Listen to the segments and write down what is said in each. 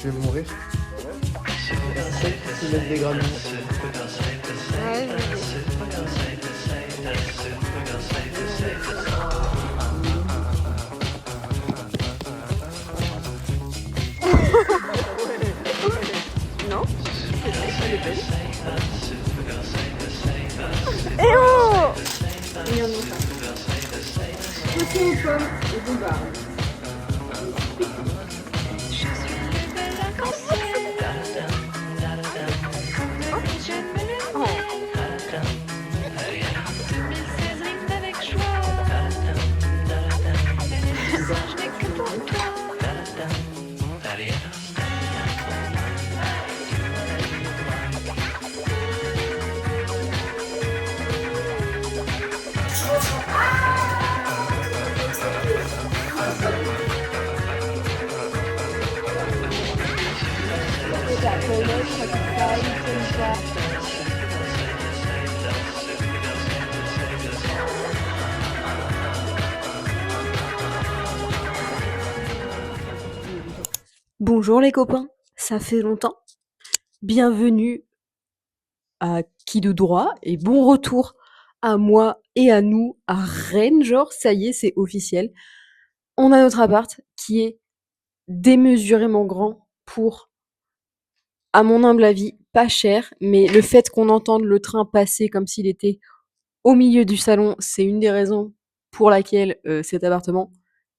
tu veux mourir? Insectes qui mettent des graines. Ouais, je vais. Non? Elle est belle. Eh oh! Regardons ça. Poisson aux pommes et bombard. Oh. Bonjour les copains, ça fait longtemps. Bienvenue à Qui de droit et bon retour à moi et à nous à Rennes. Genre, ça y est, c'est officiel. On a notre appart qui est démesurément grand pour, à mon humble avis, pas cher. Mais le fait qu'on entende le train passer comme s'il était au milieu du salon, c'est une des raisons pour laquelle cet appartement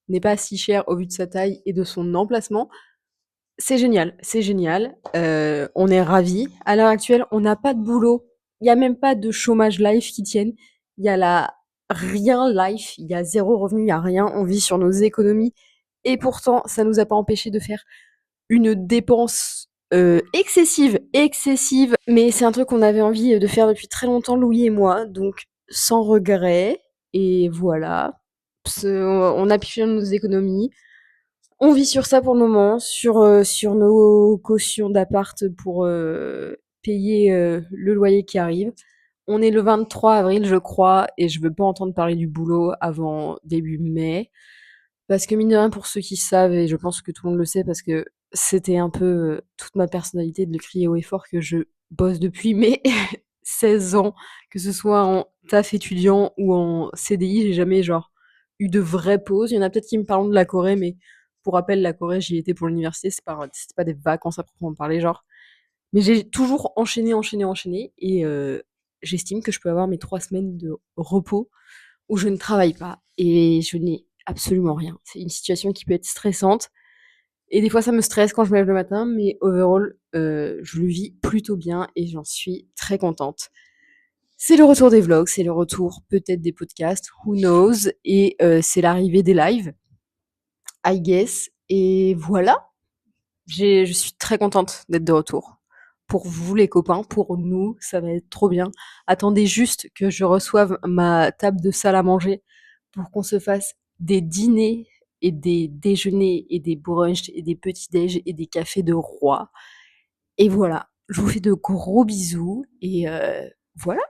n'est pas si cher au vu de sa taille et de son emplacement. C'est génial, c'est génial. On est ravis. À l'heure actuelle, on n'a pas de boulot. Il y a même pas de chômage life qui tienne. Il y a la rien life. Il y a zéro revenu, il y a rien. On vit sur nos économies. Et pourtant, ça nous a pas empêché de faire une dépense excessive. Mais c'est un truc qu'on avait envie de faire depuis très longtemps, Louis et moi. Donc, sans regret. Et voilà. On a pu faire nos économies. On vit sur ça pour le moment, sur nos cautions d'appart pour payer le loyer qui arrive. On est le 23 avril, je crois, et je veux pas entendre parler du boulot avant début mai. Parce que mine de rien, pour ceux qui savent, et je pense que tout le monde le sait, parce que c'était un peu toute ma personnalité de le crier haut et fort que je bosse depuis mes 16 ans, que ce soit en taf étudiant ou en CDI, j'ai jamais genre eu de vraie pause. Il y en a peut-être qui me parlent de la Corée, mais pour rappel, la Corée, j'y étais pour l'université, c'était pas des vacances à proprement parler, genre. Mais j'ai toujours enchaîné, et j'estime que je peux avoir mes 3 semaines de repos où je ne travaille pas et je n'ai absolument rien. C'est une situation qui peut être stressante et des fois ça me stresse quand je me lève le matin, mais overall, je le vis plutôt bien et j'en suis très contente. C'est le retour des vlogs, c'est le retour peut-être des podcasts, who knows, et c'est l'arrivée des lives, I guess. Et voilà, je suis très contente d'être de retour. Pour vous les copains, pour nous, ça va être trop bien. Attendez juste que je reçoive ma table de salle à manger pour qu'on se fasse des dîners et des déjeuners et des brunchs et des petits déj et des cafés de roi. Et voilà, je vous fais de gros bisous et voilà.